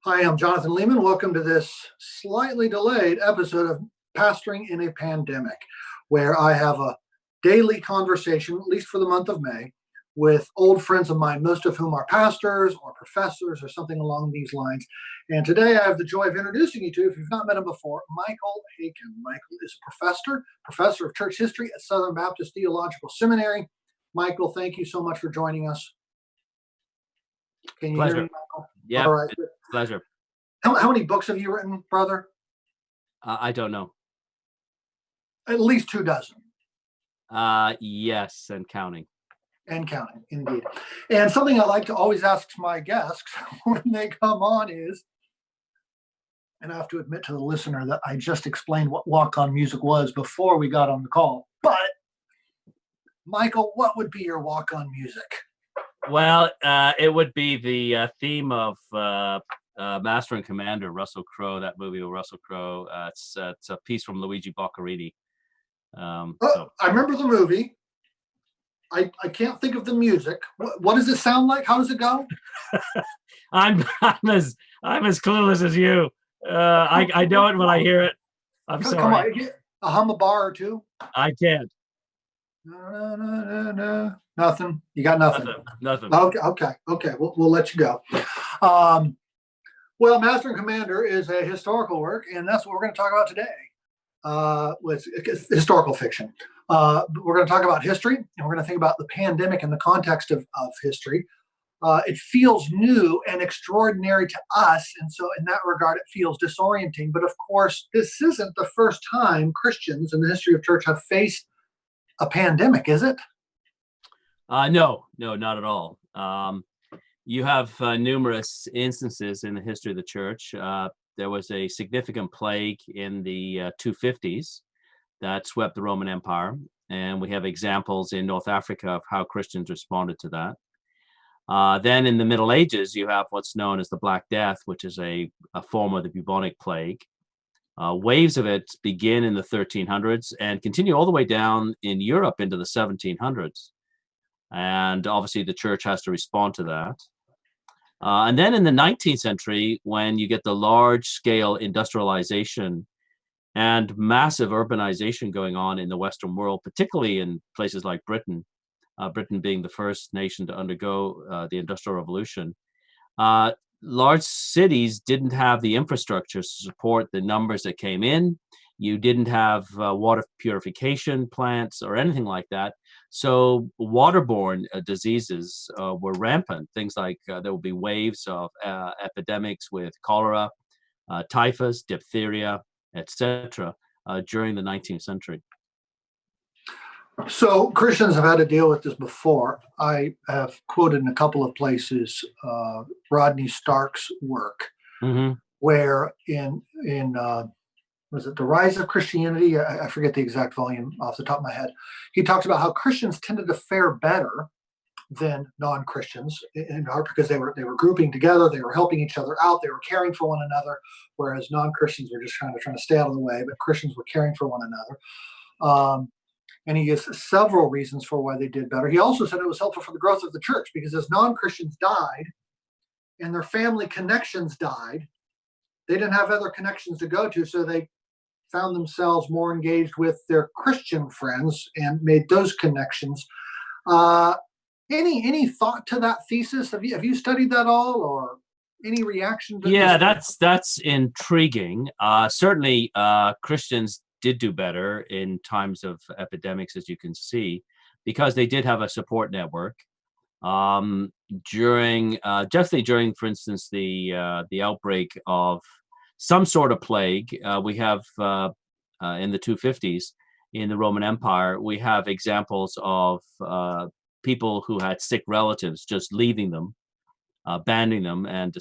Hi, I'm Jonathan Leeman. Welcome to this slightly delayed episode of Pastoring in a Pandemic, where I have a daily conversation, at least for the month of May, with old friends of mine, most of whom are pastors or professors or something along these lines. And today I have the joy of introducing you to, if you've not met him before, Michael Haykin. Michael is a professor of church history at Southern Baptist Theological Seminary. Michael, thank you so much for joining us. Can you hear Pleasure. me, Michael? Yeah, All right. pleasure. How many books have you written, brother? I don't know. At least 24. Yes, and counting. And counting, indeed. And something I like to always ask my guests when they come on is, and I have to admit to the listener that I just explained what walk-on music was before we got on the call. But, Michael, what would be your walk-on music? Well, it would be the theme of Master and Commander, Russell Crowe, that movie with Russell Crowe. It's a piece from Luigi Boccherini. I remember the movie. I can't think of the music. What does it sound like? How does it go? I'm as clueless as you. I know it when I hear it. I'm sorry. Come on, a hum a bar or two. I can't. No. Nothing. You got nothing. Nothing. Okay. We'll let you go. Well, Master and Commander is a historical work, and that's what we're going to talk about today. With historical fiction. We're going to talk about history, and we're going to think about the pandemic in the context of history. It feels new and extraordinary to us, and so in that regard, it feels disorienting. But of course, this isn't the first time Christians in the history of church have faced a pandemic, is it? No, not at all. You have numerous instances in the history of the church. There was a significant plague in the 250s that swept the Roman Empire, and we have examples in North Africa of how Christians responded to that. Then in the Middle Ages, you have what's known as the Black Death, which is a form of the bubonic plague. Waves of it begin in the 1300s and continue all the way down in Europe into the 1700s. And obviously the church has to respond to that. And then in the 19th century, when you get the large-scale industrialization and massive urbanization going on in the Western world, particularly in places like Britain, Britain being the first nation to undergo the Industrial Revolution, large cities didn't have the infrastructure to support the numbers that came in. You didn't have water purification plants or anything like that. So waterborne diseases were rampant. Things like there would be waves of epidemics with cholera, typhus, diphtheria, etc. During the 19th century. So Christians have had to deal with this before. I have quoted in a couple of places Rodney Stark's work, where in was it The Rise of Christianity? I forget the exact volume off the top of my head. He talks about how Christians tended to fare better than non-Christians, in part because they were grouping together, they were helping each other out, they were caring for one another, whereas non-Christians were just trying to stay out of the way, but Christians were caring for one another. And he gives several reasons for why they did better. He also said it was helpful for the growth of the church because as non-Christians died and their family connections died, they didn't have other connections to go to, so they found themselves more engaged with their Christian friends and made those connections. Any thought to that thesis? Have you studied that all, or any reaction to that's intriguing. Certainly Christians did do better in times of epidemics, as you can see, because they did have a support network. During, for instance, the outbreak of some sort of plague, we have in the 250s in the Roman Empire, we have examples of people who had sick relatives just leaving them, abandoning them, and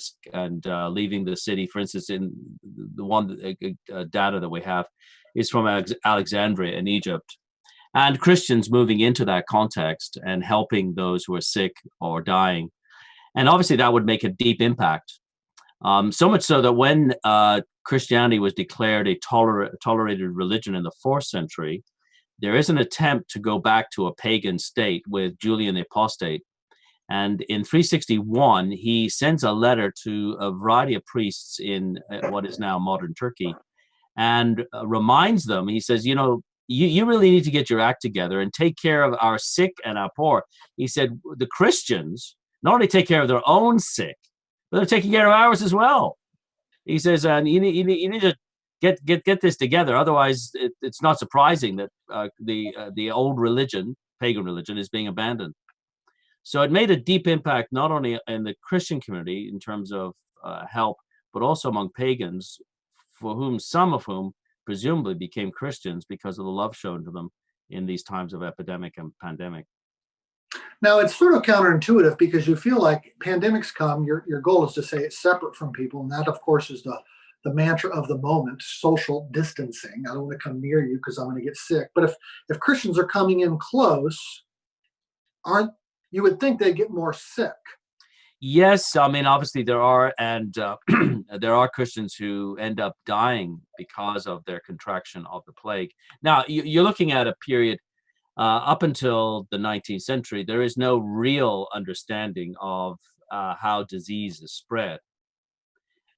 leaving the city. For instance, in the one data that we have is from Alexandria in Egypt, and Christians moving into that context and helping those who are sick or dying. And obviously that would make a deep impact. So much so that when Christianity was declared a tolerated religion in the 4th century, there is an attempt to go back to a pagan state with Julian the Apostate And in 361, he sends a letter to a variety of priests in what is now modern Turkey, and reminds them, he says, you really need to get your act together and take care of our sick and our poor. He said, the Christians not only take care of their own sick, but they're taking care of ours as well. He says, and you need to get this together. Otherwise, it's not surprising that the old religion, pagan religion, is being abandoned. So it made a deep impact, not only in the Christian community in terms of help, but also among pagans, some of whom presumably became Christians because of the love shown to them in these times of epidemic and pandemic. Now, it's sort of counterintuitive because you feel like pandemics come, your goal is to say it's separate from people. And that, of course, is the mantra of the moment, social distancing. I don't want to come near you because I'm going to get sick. But if Christians are coming in close, you would think they get more sick. Yes, I mean, obviously there are, and there are Christians who end up dying because of their contraction of the plague. Now, you're looking at a period up until the 19th century. There is no real understanding of how disease is spread.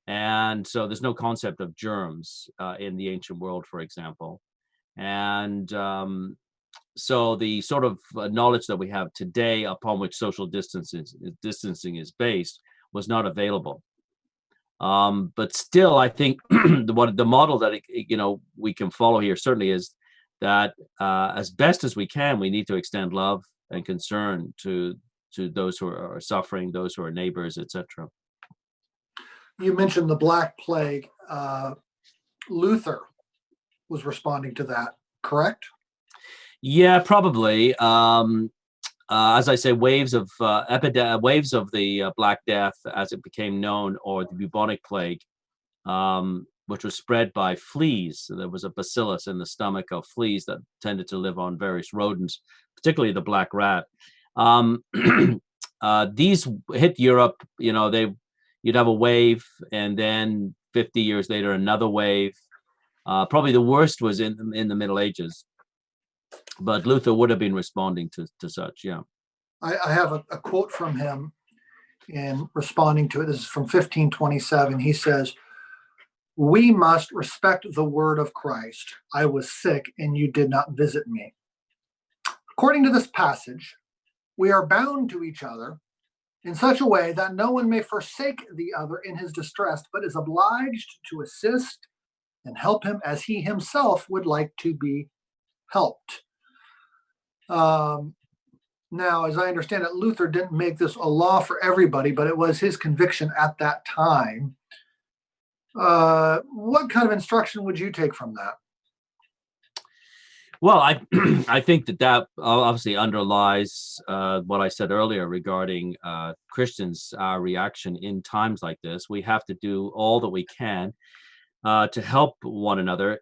And so there's no concept of germs in the ancient world, for example. And so the sort of knowledge that we have today upon which social distancing is based was not available. But still, I think the model that we can follow here certainly is that as best as we can, we need to extend love and concern to those who are suffering, those who are neighbors, etc. You mentioned the Black Plague. Luther was responding to that, correct? Yeah, probably. As I say, waves of the Black Death, as it became known, or the bubonic plague, which was spread by fleas. So there was a bacillus in the stomach of fleas that tended to live on various rodents, particularly the black rat. These hit Europe. You'd have a wave, and then 50 years later, another wave. Probably the worst was in the Middle Ages. But Luther would have been responding to such, yeah. I have a quote from him in responding to it. This is from 1527. He says, "We must respect the word of Christ. I was sick and you did not visit me." According to this passage, we are bound to each other in such a way that no one may forsake the other in his distress, but is obliged to assist and help him as he himself would like to be helped. Now, as I understand it, Luther didn't make this a law for everybody, but it was his conviction at that time. What kind of instruction would you take from that? Well, I think that obviously underlies what I said earlier regarding Christians, our reaction in times like this. We have to do all that we can to help one another,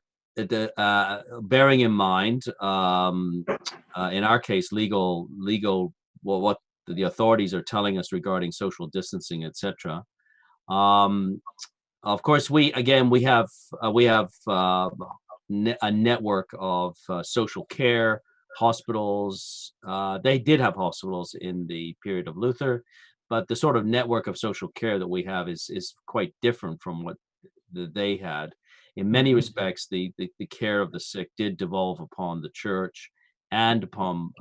bearing in mind, in our case, legal, what the authorities are telling us regarding social distancing, etc. Of course, we have a network of social care hospitals. They did have hospitals in the period of Luther, but the sort of network of social care that we have is quite different from what they had. In many respects, the care of the sick did devolve upon the church and upon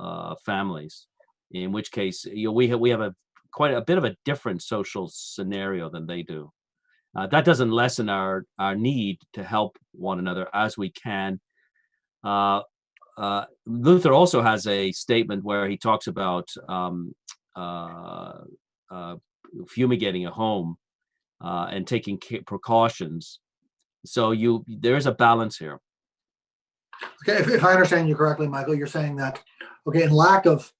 families. In which case, we have quite a bit of a different social scenario than they do. That doesn't lessen our need to help one another as we can. Luther also has a statement where he talks about fumigating a home and taking precautions. So there is a balance here. Okay, if I understand you correctly, Michael, you're saying that, okay, in light of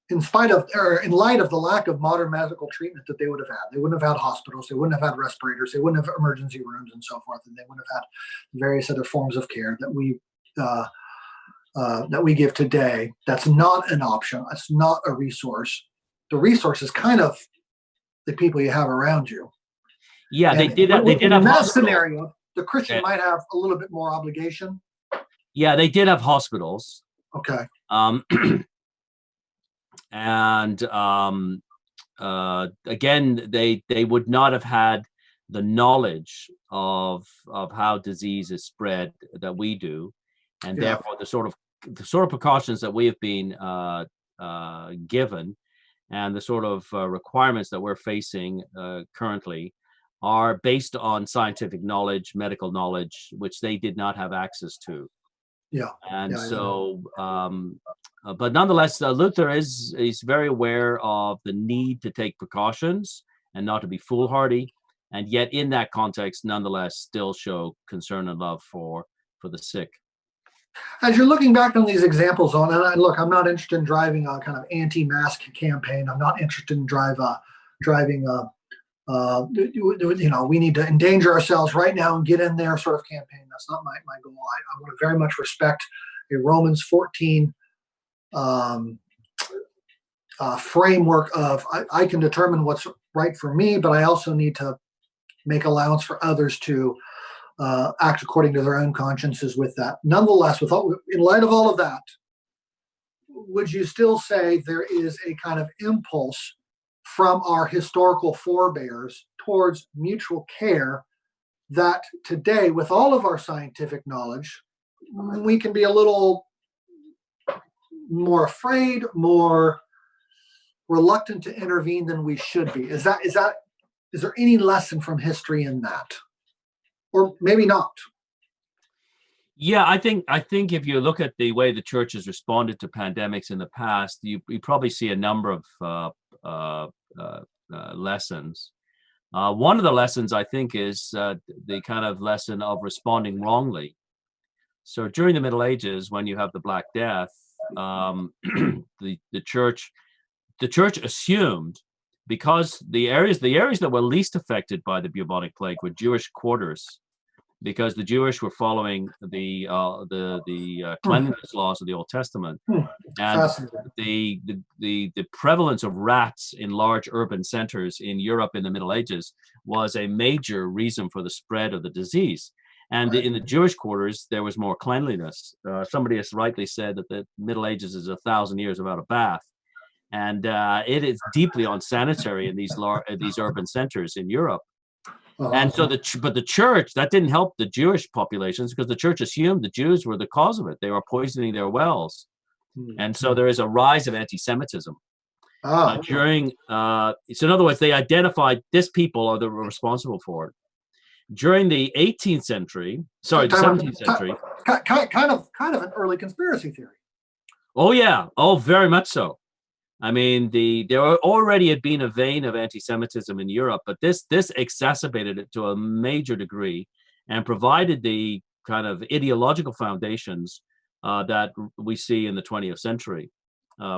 the lack of modern medical treatment that they would have had, they wouldn't have had hospitals, they wouldn't have had respirators, they wouldn't have emergency rooms and so forth, and they wouldn't have had various other forms of care that we give today. That's not an option. That's not a resource. The resource is kind of the people you have around you. Yeah, and they did have in that hospitals. scenario, the Christian might have a little bit more obligation. Yeah, they did have hospitals. Okay. and again, they would not have had the knowledge of how disease is spread that we do, and Yeah. therefore the sort of precautions that we have been given, and the sort of requirements that we're facing currently are based on scientific knowledge, medical knowledge, which they did not have access to. Yeah. And Yeah. so, but nonetheless, Luther is very aware of the need to take precautions and not to be foolhardy, and yet in that context, nonetheless, still show concern and love for the sick. As you're looking back on these examples, and look, I'm not interested in driving a kind of anti-mask campaign. I'm not interested in driving we need to endanger ourselves right now and get in there sort of campaign. That's not my goal. I want to very much respect a Romans 14 framework of I can determine what's right for me, but I also need to make allowance for others to act according to their own consciences with that. Nonetheless, in light of all of that, would you still say there is a kind of impulse from our historical forebears towards mutual care that today, with all of our scientific knowledge, we can be a little more afraid, more reluctant to intervene than we should be? Is there any lesson from history in that? Or maybe not? Yeah, I think if you look at the way the church has responded to pandemics in the past, you probably see a number of lessons. One of the lessons, I think, is the kind of lesson of responding wrongly. So during the Middle Ages, when you have the Black Death, the church assumed, because the areas that were least affected by the bubonic plague were Jewish quarters, because the Jewish were following the cleanliness laws of the Old Testament, and the prevalence of rats in large urban centers in Europe in the Middle Ages was a major reason for the spread of the disease. And in the Jewish quarters, there was more cleanliness. Somebody has rightly said that the Middle Ages is 1,000 years without a bath, and it is deeply unsanitary in these urban centers in Europe. And so but the church, that didn't help the Jewish populations, because the church assumed the Jews were the cause of it. They were poisoning their wells. And so there is a rise of anti-Semitism. So in other words, they identified this people are the responsible for it. During the 18th century, the 17th century. Kind of an early conspiracy theory. Oh, yeah. Oh, very much so. I mean, there already had been a vein of anti-Semitism in Europe, but this exacerbated it to a major degree and provided the kind of ideological foundations that we see in the 20th century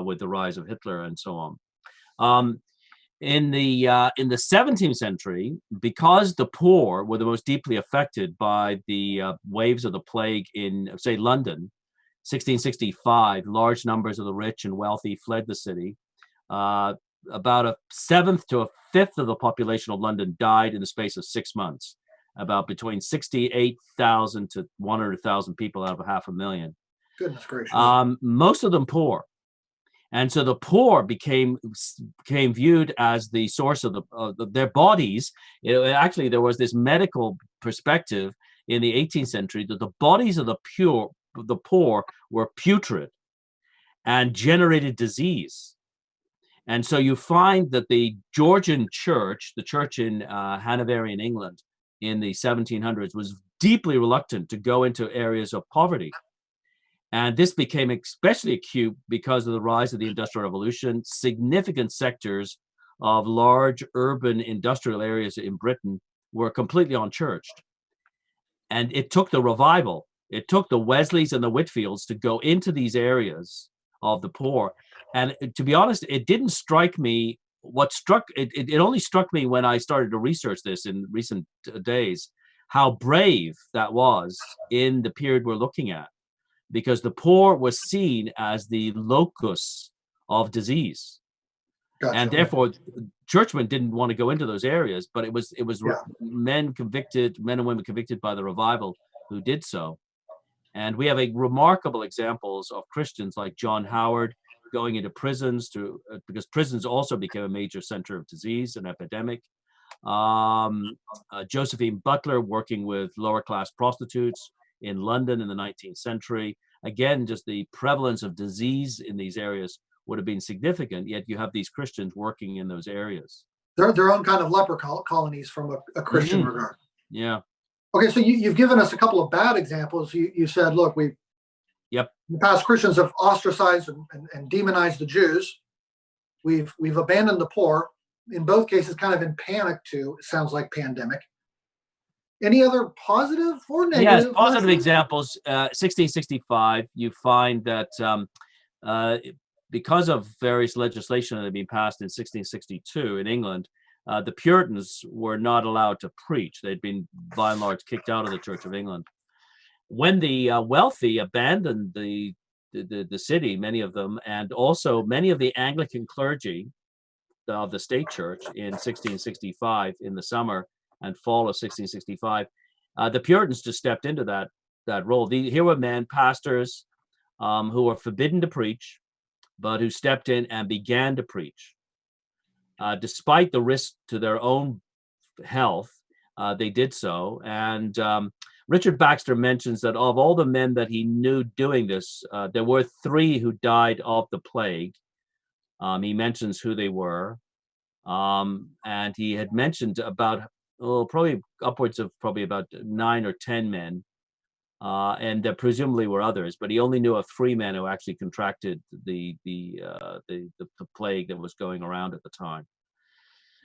with the rise of Hitler and so on. In the 17th century, because the poor were the most deeply affected by the waves of the plague in, say, London, 1665, large numbers of the rich and wealthy fled the city. About a seventh to a fifth of the population of London died in the space of 6 months. About between 68,000 to 100,000 people out of 500,000. Goodness gracious. Most of them poor. And so the poor became viewed as the source of their bodies. Actually, there was this medical perspective in the 18th century that the bodies of the poor were putrid and generated disease. And so you find that the Georgian church, the church in Hanoverian England in the 1700s, was deeply reluctant to go into areas of poverty. And this became especially acute because of the rise of the Industrial Revolution. Significant sectors of large urban industrial areas in Britain were completely unchurched. And it took the revival. It took the Wesleys and the Whitfields to go into these areas of the poor. And to be honest, it didn't strike me. It only struck me when I started to research this in recent days, how brave that was in the period we're looking at, because the poor was seen as the locus of disease. Gotcha. And therefore, churchmen didn't want to go into those areas, but it was men and women convicted by the revival who did so. And we have remarkable examples of Christians like John Howard, going into prisons because prisons also became a major center of disease and epidemic. Josephine Butler working with lower class prostitutes in London in the 19th century. Again, just the prevalence of disease in these areas would have been significant, yet you have these Christians working in those areas. They're their own kind of leper colonies from a Christian regard. Yeah. Okay, so you've given us a couple of bad examples. You said, look, in the past, Christians have ostracized and demonized the Jews. We've abandoned the poor. In both cases, kind of in panic too. It sounds like pandemic. Any other positive or negative? Yes, positive examples. 1665, you find that because of various legislation that had been passed in 1662 in England, the Puritans were not allowed to preach. They'd been, by and large, kicked out of the Church of England. When the wealthy abandoned the city, many of them, and also many of the Anglican clergy of the state church in 1665, in the summer and fall of 1665, the Puritans just stepped into that role. Here were men, pastors, who were forbidden to preach, but who stepped in and began to preach. Despite the risk to their own health, they did so. And Richard Baxter mentions that of all the men that he knew doing this, there were 3 who died of the plague. He mentions who they were. And he had mentioned about, probably upwards of about 9 or 10 men. And there presumably were others, but he only knew of 3 men who actually contracted the plague that was going around at the time.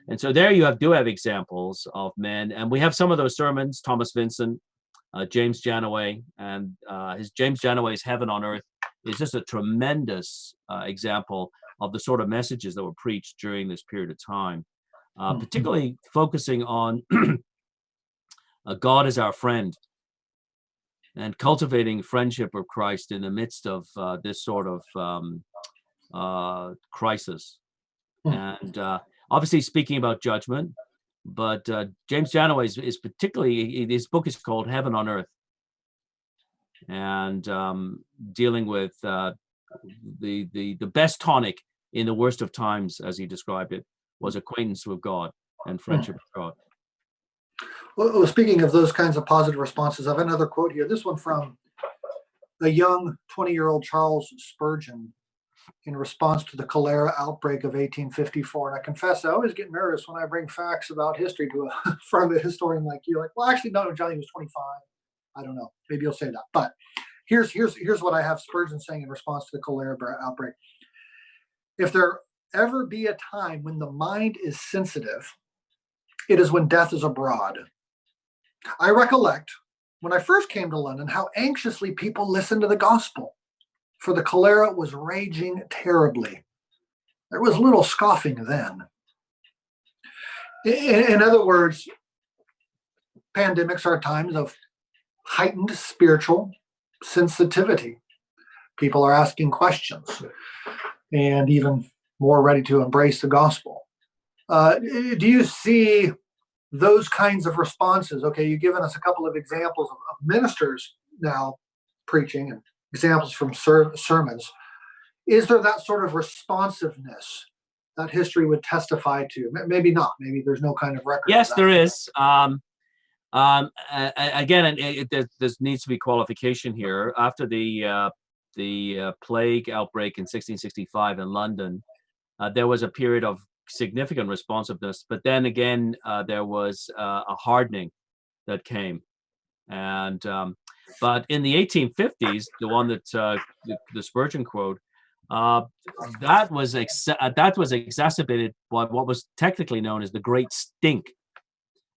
And so there you do have examples of men, and we have some of those sermons. Thomas Vincent, James Janaway, and his James Janaway's Heaven on Earth is just a tremendous example of the sort of messages that were preached during this period of time, particularly focusing on God as our friend and cultivating friendship of Christ in the midst of this sort of crisis. And obviously speaking about judgment, but James Janaway is particularly, his book is called Heaven on Earth, and dealing with the best tonic in the worst of times, as he described it, was acquaintance with God and friendship with God. Well, speaking of those kinds of positive responses, I have another quote here. This one from a young 20-year-old Charles Spurgeon in response to the cholera outbreak of 1854. And I confess, I always get nervous when I bring facts about history to from a historian like you. Like, well, actually, no, Johnny was 25. I don't know. Maybe you'll say that. But here's what I have Spurgeon saying in response to the cholera outbreak. If there ever be a time when the mind is sensitive, it is when death is abroad. I recollect when I first came to London how anxiously people listened to the gospel, for the cholera was raging terribly. There was little scoffing then. In other words, pandemics are times of heightened spiritual sensitivity. People are asking questions and even more ready to embrace the gospel. Do you see those kinds of responses? Okay, you've given us a couple of examples of ministers now preaching and examples from sermons. Is there that sort of responsiveness that history would testify to? Maybe not. Maybe there's no kind of record. Yes, there is. Again, there needs to be qualification here. After the plague outbreak in 1665 in London, there was a period of significant responsiveness, but then again, there was a hardening that came. And but in the 1850s, the one that the Spurgeon quote, that was exacerbated by what was technically known as the Great Stink.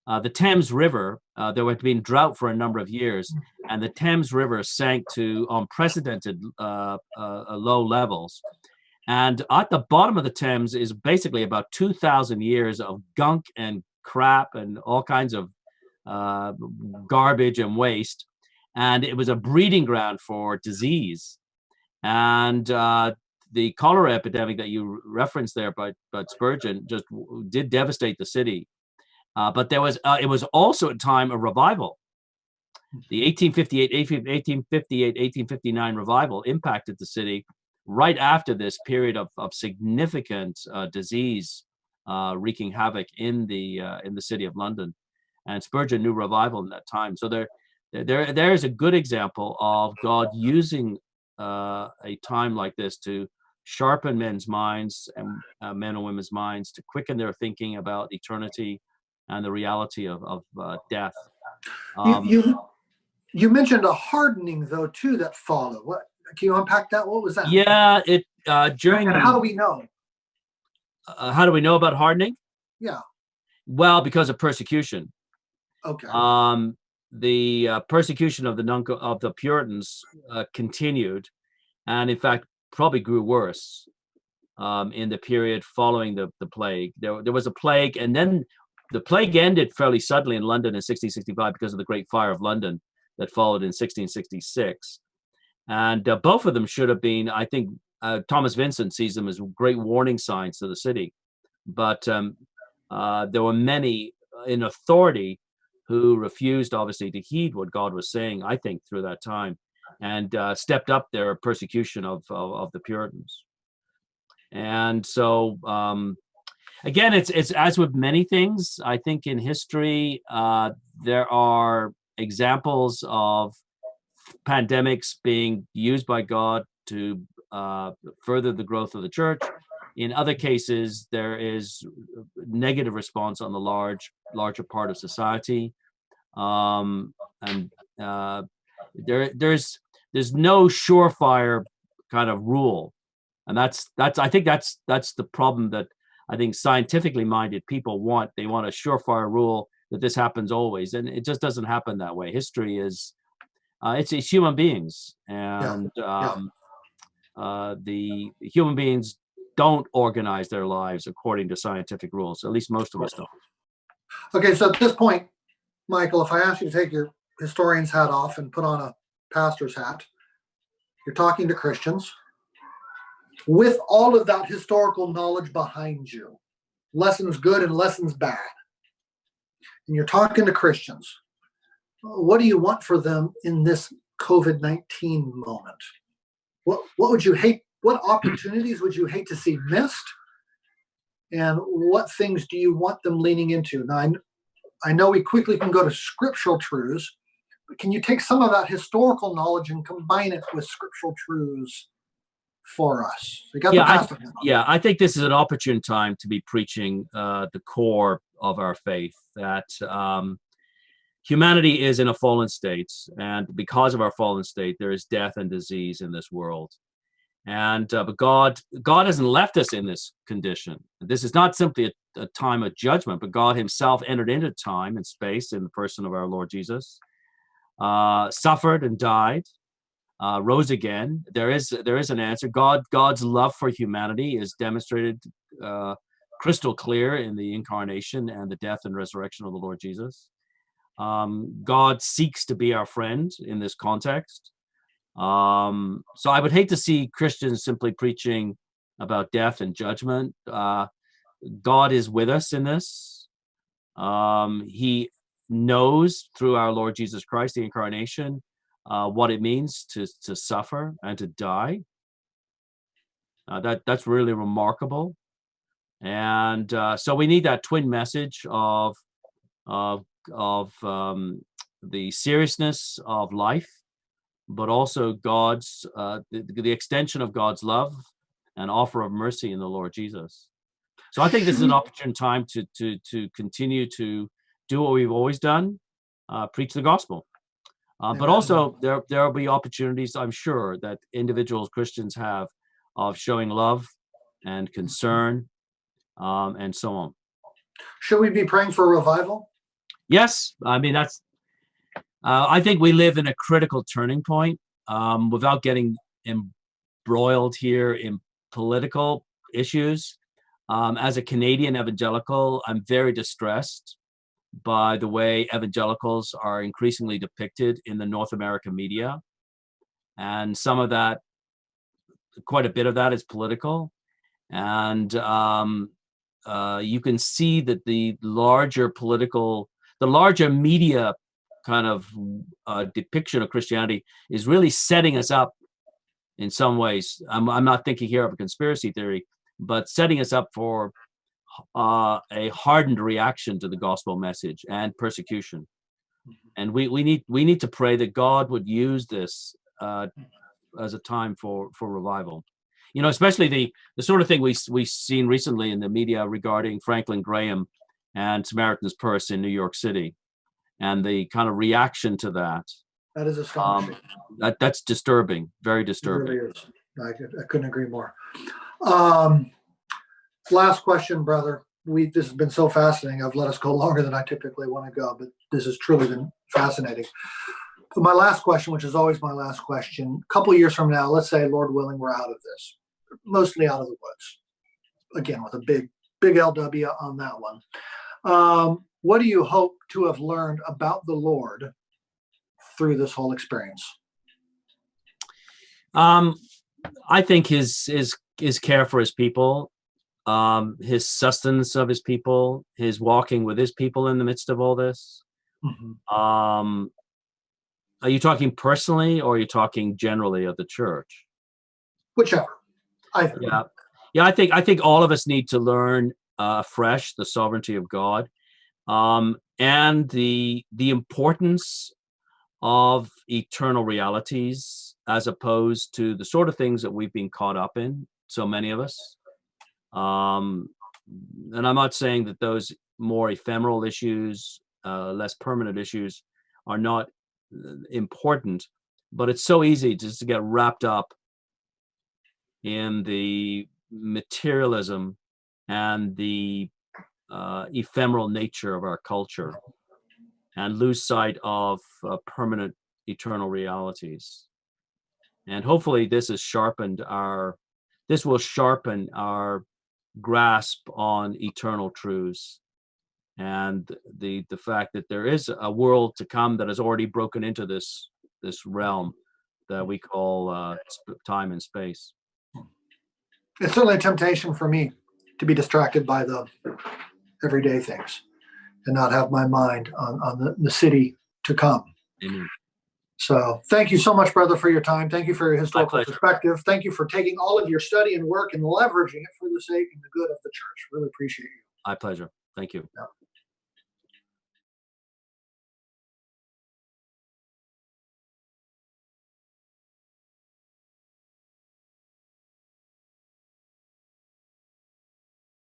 The Thames River, there had been drought for a number of years, and the Thames River sank to unprecedented low levels. And at the bottom of the Thames is basically about 2,000 years of gunk and crap and all kinds of garbage and waste. And it was a breeding ground for disease. And the cholera epidemic that you referenced there by Spurgeon just did devastate the city. But there was it was also a time of revival. The 1858, 1859 revival impacted the city right after this period of significant disease wreaking havoc in the city of London, and Spurgeon knew revival in that time. So there's a good example of God using a time like this to sharpen men's minds and men and women's minds, to quicken their thinking about eternity and the reality of death. You mentioned a hardening though too that followed. What can you unpack that? What was that? Yeah, it during. And how do we know? How do we know about hardening? Yeah. Well, because of persecution. Okay. The persecution of the Puritans continued, and in fact probably grew worse in the period following the plague. There was a plague, and then the plague ended fairly suddenly in London in 1665 because of the Great Fire of London that followed in 1666. And both of them should have been, I think, Thomas Vincent sees them as great warning signs to the city. But there were many in authority who refused, obviously, to heed what God was saying, I think, through that time, and stepped up their persecution of the Puritans. And so, again, it's as with many things, I think in history, there are examples of pandemics being used by God to further the growth of the church. In other cases, there is negative response on the larger part of society, and there's no surefire kind of rule, and that's I think that's the problem that I think scientifically minded people want. They want a surefire rule that this happens always, and it just doesn't happen that way. History is it's human beings, and the human beings don't organize their lives according to scientific rules. At least most of us don't. Okay, so at this point, Michael, if I ask you to take your historian's hat off and put on a pastor's hat, you're talking to Christians with all of that historical knowledge behind you, lessons good and lessons bad. And you're talking to Christians. What do you want for them in this COVID-19 moment? What would you hate? What opportunities would you hate to see missed? And what things do you want them leaning into? Now, I know we quickly can go to scriptural truths, but can you take some of that historical knowledge and combine it with scriptural truths for us? You got I think this is an opportune time to be preaching the core of our faith, that humanity is in a fallen state, and because of our fallen state, there is death and disease in this world. And but God hasn't left us in this condition. This is not simply a time of judgment, but God himself entered into time and space in the person of our Lord Jesus, suffered and died, rose again. There is an answer. God's love for humanity is demonstrated crystal clear in the incarnation and the death and resurrection of the Lord Jesus. God seeks to be our friend in this context. So I would hate to see Christians simply preaching about death and judgment. God is with us in this. He knows through our Lord Jesus Christ, the incarnation, what it means to suffer and to die. That's really remarkable. And so we need that twin message of the seriousness of life, but also God's the extension of God's love and offer of mercy in the Lord Jesus. So I think this is an opportune time to continue to do what we've always done, preach the gospel. But also there will be opportunities, I'm sure, that individuals, Christians have, of showing love and concern, and so on. Should we be praying for revival? Yes, I mean that's. I think we live in a critical turning point. Without getting embroiled here in political issues, as a Canadian evangelical, I'm very distressed by the way evangelicals are increasingly depicted in the North American media, and some of that, quite a bit of that, is political, and you can see that the larger media kind of depiction of Christianity is really setting us up in some ways. I'm not thinking here of a conspiracy theory, but setting us up for a hardened reaction to the gospel message and persecution. And we need to pray that God would use this as a time for revival. Especially the sort of thing we've seen recently in the media regarding Franklin Graham and Samaritan's Purse in New York City, and the kind of reaction to that. That is astonishing. That's disturbing, very disturbing. It really is. I couldn't agree more. Last question, brother. This has been so fascinating. I've let us go longer than I typically want to go, but this has truly been fascinating. But my last question, which is always my last question, a couple of years from now, let's say, Lord willing, we're out of this, mostly out of the woods. Again, with a big LW on that one. What do you hope to have learned about the Lord through this whole experience? I think his care for his people, his sustenance of his people, his walking with his people in the midst of all this. Mm-hmm. Are you talking personally, or are you talking generally of the church? Whichever. Yeah. I think all of us need to learn afresh the sovereignty of God, and the importance of eternal realities, as opposed to the sort of things that we've been caught up in, so many of us. And I'm not saying that those more ephemeral issues, less permanent issues, are not important, but it's so easy just to get wrapped up in the materialism and the ephemeral nature of our culture, and lose sight of permanent eternal realities. And hopefully this will sharpen our grasp on eternal truths, and the fact that there is a world to come that has already broken into this realm that we call time and space. It's certainly a temptation for me to be distracted by the everyday things and not have my mind on the city to come. Amen. So thank you so much, brother, for your time. Thank you for your historical perspective. Thank you for taking all of your study and work and leveraging it for the sake and the good of the church. Really appreciate you. My pleasure. Thank you. Yeah.